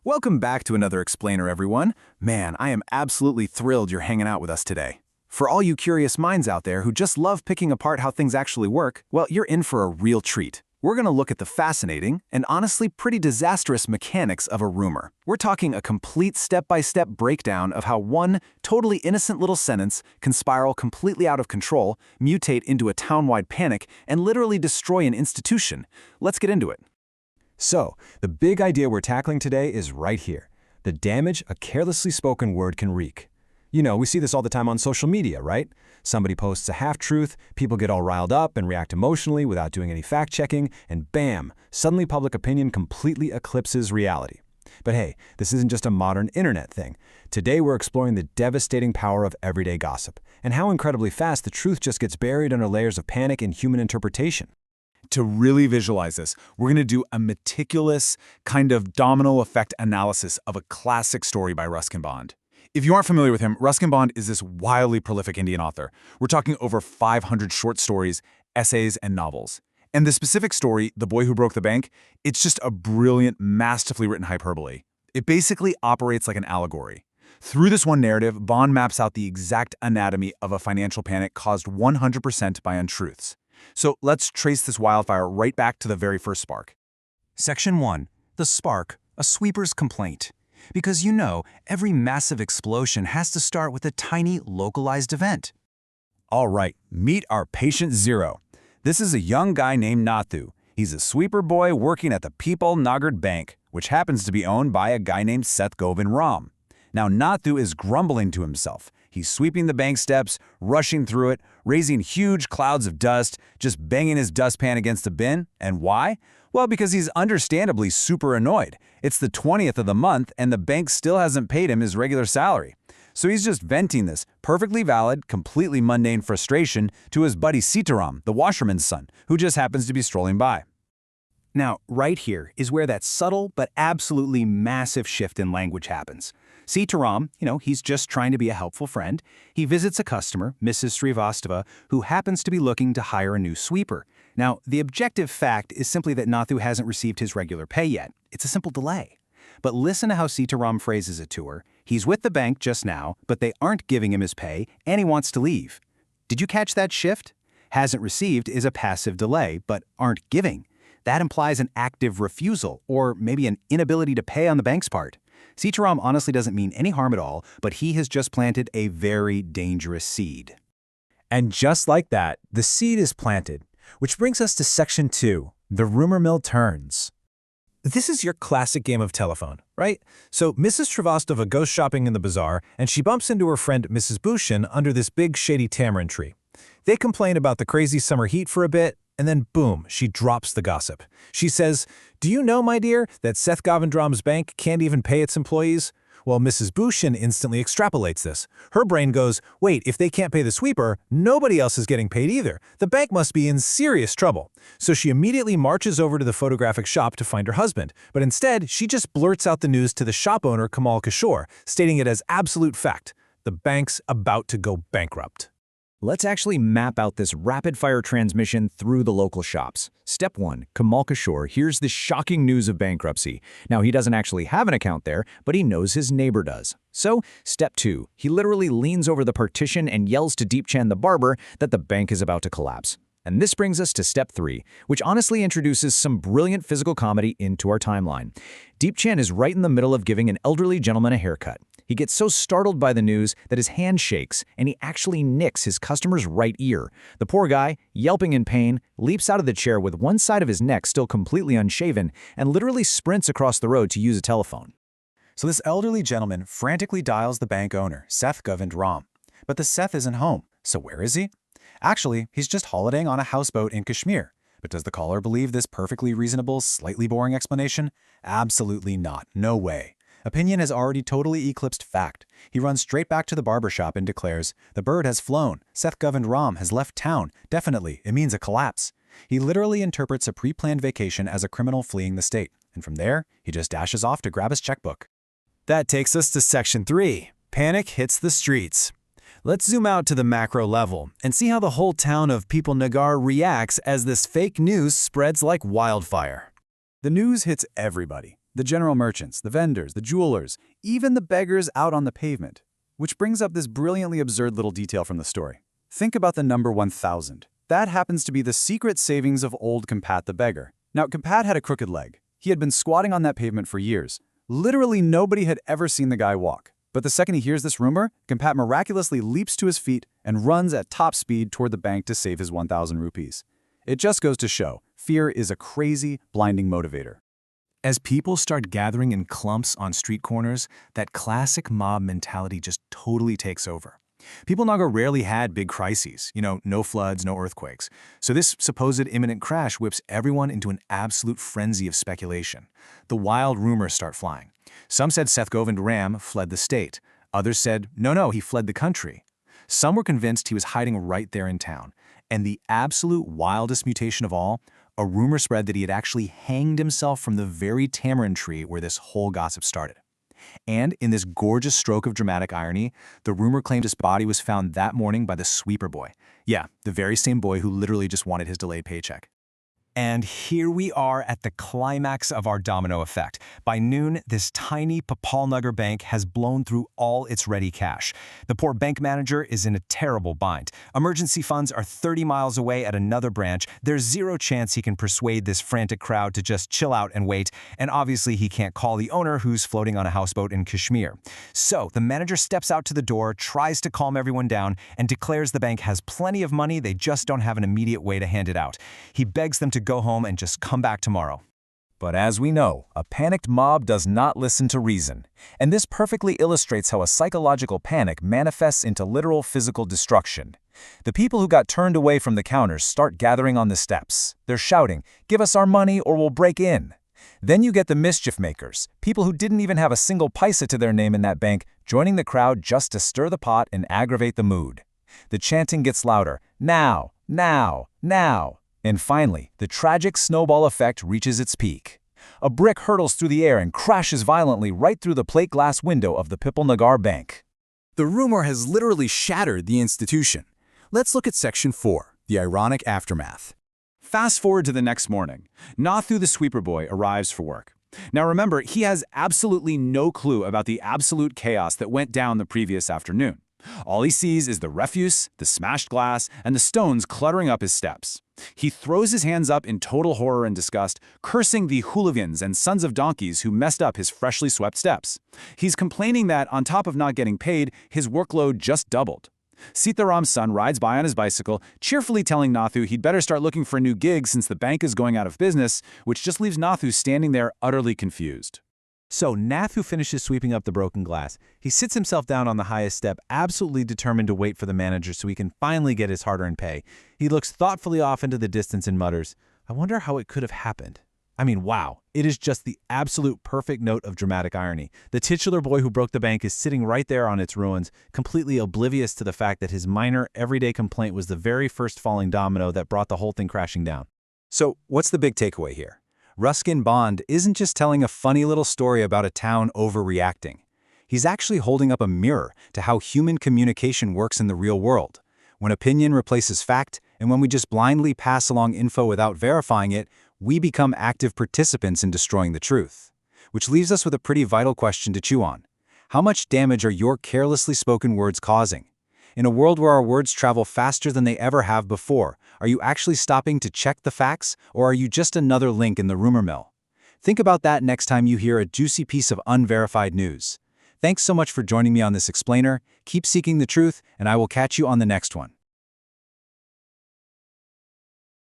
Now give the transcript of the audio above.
Welcome back to another Explainer, everyone. Man, I am absolutely thrilled you're hanging out with us today. For all you curious minds out there who just love picking apart how things actually work, well, you're in for a real treat. We're going to look at the fascinating and honestly pretty disastrous mechanics of a rumor. We're talking a complete step-by-step breakdown of how one totally innocent little sentence can spiral completely out of control, mutate into a town-wide panic, and literally destroy an institution. Let's get into it. So, the big idea we're tackling today is right here. The damage a carelessly spoken word can wreak. You know, we see this all the time on social media, right? Somebody posts a half-truth, people get all riled up and react emotionally without doing any fact-checking, and bam, suddenly public opinion completely eclipses reality. But hey, this isn't just a modern internet thing. Today we're exploring the devastating power of everyday gossip, and how incredibly fast the truth just gets buried under layers of panic and human interpretation. To really visualize this, we're going to do a meticulous kind of domino effect analysis of a classic story by Ruskin Bond. If you aren't familiar with him, Ruskin Bond is this wildly prolific Indian author. We're talking over 500 short stories, essays, and novels. And the specific story, The Boy Who Broke the Bank, it's just a brilliant, masterfully written hyperbole. It basically operates like an allegory. Through this one narrative, Bond maps out the exact anatomy of a financial panic caused 100% by untruths. So let's trace this wildfire right back to the very first spark. Section 1. The spark, a sweeper's complaint. Because you know, every massive explosion has to start with a tiny, localized event. All right, meet our patient zero. This is a young guy named Nathu. He's a sweeper boy working at the Pipalnagar Bank, which happens to be owned by a guy named Seth Govind Ram. Now, Nathu is grumbling to himself. He's sweeping the bank steps, rushing through it, raising huge clouds of dust, just banging his dustpan against the bin. And why? Well, because he's understandably super annoyed. It's the 20th of the month, and the bank still hasn't paid him his regular salary. So he's just venting this perfectly valid, completely mundane frustration to his buddy Sitaram, the washerman's son, who just happens to be strolling by. Now, right here is where that subtle but absolutely massive shift in language happens. Sitaram, he's just trying to be a helpful friend. He visits a customer, Mrs. Srivastava, who happens to be looking to hire a new sweeper. Now, the objective fact is simply that Nathu hasn't received his regular pay yet. It's a simple delay. But listen to how Sitaram phrases it to her. He's with the bank just now, but they aren't giving him his pay, and he wants to leave. Did you catch that shift? Hasn't received is a passive delay, but aren't giving. That implies an active refusal, or maybe an inability to pay on the bank's part. Sitaram honestly doesn't mean any harm at all, but he has just planted a very dangerous seed. And just like that, the seed is planted. Which brings us to Section 2, the rumor mill turns. This is your classic game of telephone, right? So Mrs. Srivastava goes shopping in the bazaar, and she bumps into her friend Mrs. Bhushan under this big shady tamarind tree. They complain about the crazy summer heat for a bit, and then boom, she drops the gossip. She says, "Do you know, my dear, that Seth Govind Ram's bank can't even pay its employees?" Well, Mrs. Bhushan instantly extrapolates this. Her brain goes, wait, if they can't pay the sweeper, nobody else is getting paid either. The bank must be in serious trouble. So she immediately marches over to the photographic shop to find her husband. But instead, she just blurts out the news to the shop owner, Kamal Kishore, stating it as absolute fact. The bank's about to go bankrupt. Let's actually map out this rapid-fire transmission through the local shops. Step 1. Kamal Kishore hears the shocking news of bankruptcy. Now, he doesn't actually have an account there, but he knows his neighbor does. So, Step 2. He literally leans over the partition and yells to Deepchand the barber that the bank is about to collapse. And this brings us to Step 3, which honestly introduces some brilliant physical comedy into our timeline. Deepchand is right in the middle of giving an elderly gentleman a haircut. He gets so startled by the news that his hand shakes, and he actually nicks his customer's right ear. The poor guy, yelping in pain, leaps out of the chair with one side of his neck still completely unshaven, and literally sprints across the road to use a telephone. So this elderly gentleman frantically dials the bank owner, Seth Govind Ram. But the Seth isn't home, so where is he? Actually, he's just holidaying on a houseboat in Kashmir. But does the caller believe this perfectly reasonable, slightly boring explanation? Absolutely not. No way. Opinion has already totally eclipsed fact. He runs straight back to the barbershop and declares, "The bird has flown. Seth Govind Ram has left town. Definitely, it means a collapse." He literally interprets a pre-planned vacation as a criminal fleeing the state. And from there, he just dashes off to grab his checkbook. That takes us to Section 3. Panic hits the streets. Let's zoom out to the macro level and see how the whole town of Pipalnagar reacts as this fake news spreads like wildfire. The news hits everybody. The general merchants, the vendors, the jewelers, even the beggars out on the pavement. Which brings up this brilliantly absurd little detail from the story. Think about the number 1,000. That happens to be the secret savings of old Compat the beggar. Now, Compat had a crooked leg. He had been squatting on that pavement for years. Literally nobody had ever seen the guy walk. But the second he hears this rumor, Compat miraculously leaps to his feet and runs at top speed toward the bank to save his 1,000 rupees. It just goes to show, fear is a crazy, blinding motivator. As people start gathering in clumps on street corners, that classic mob mentality just totally takes over. Pipalnagar rarely had big crises, no floods, no earthquakes. So this supposed imminent crash whips everyone into an absolute frenzy of speculation. The wild rumors start flying. Some said Seth Govind Ram fled the state. Others said, no, he fled the country. Some were convinced he was hiding right there in town. And the absolute wildest mutation of all, a rumor spread that he had actually hanged himself from the very tamarind tree where this whole gossip started. And in this gorgeous stroke of dramatic irony, the rumor claimed his body was found that morning by the sweeper boy. Yeah, the very same boy who literally just wanted his delayed paycheck. And here we are at the climax of our domino effect. By noon, this tiny Pipalnagar bank has blown through all its ready cash. The poor bank manager is in a terrible bind. Emergency funds are 30 miles away at another branch. There's zero chance he can persuade this frantic crowd to just chill out and wait. And obviously, he can't call the owner who's floating on a houseboat in Kashmir. So the manager steps out to the door, tries to calm everyone down, and declares the bank has plenty of money, they just don't have an immediate way to hand it out. He begs them to go home and just come back tomorrow. But as we know, a panicked mob does not listen to reason. And this perfectly illustrates how a psychological panic manifests into literal physical destruction. The people who got turned away from the counters start gathering on the steps. They're shouting, "Give us our money or we'll break in." Then you get the mischief makers, people who didn't even have a single paisa to their name in that bank, joining the crowd just to stir the pot and aggravate the mood. The chanting gets louder, "Now, now, now." And finally, the tragic snowball effect reaches its peak. A brick hurtles through the air and crashes violently right through the plate glass window of the Pipalnagar Bank. The rumor has literally shattered the institution. Let's look at Section 4, the ironic aftermath. Fast forward to the next morning. Nathu the sweeper boy arrives for work. Now remember, he has absolutely no clue about the absolute chaos that went down the previous afternoon. All he sees is the refuse, the smashed glass, and the stones cluttering up his steps. He throws his hands up in total horror and disgust, cursing the hooligans and sons of donkeys who messed up his freshly swept steps. He's complaining that, on top of not getting paid, his workload just doubled. Sitaram's son rides by on his bicycle, cheerfully telling Nathu he'd better start looking for a new gig since the bank is going out of business, which just leaves Nathu standing there utterly confused. So Nathu finishes sweeping up the broken glass. He sits himself down on the highest step, absolutely determined to wait for the manager so he can finally get his hard-earned pay. He looks thoughtfully off into the distance and mutters, "I wonder how it could have happened." I mean, wow, it is just the absolute perfect note of dramatic irony. The titular boy who broke the bank is sitting right there on its ruins, completely oblivious to the fact that his minor, everyday complaint was the very first falling domino that brought the whole thing crashing down. So, what's the big takeaway here? Ruskin Bond isn't just telling a funny little story about a town overreacting. He's actually holding up a mirror to how human communication works in the real world. When opinion replaces fact, and when we just blindly pass along info without verifying it, we become active participants in destroying the truth. Which leaves us with a pretty vital question to chew on. How much damage are your carelessly spoken words causing? In a world where our words travel faster than they ever have before, are you actually stopping to check the facts, or are you just another link in the rumor mill? Think about that next time you hear a juicy piece of unverified news. Thanks so much for joining me on this explainer. Keep seeking the truth, and I will catch you on the next one.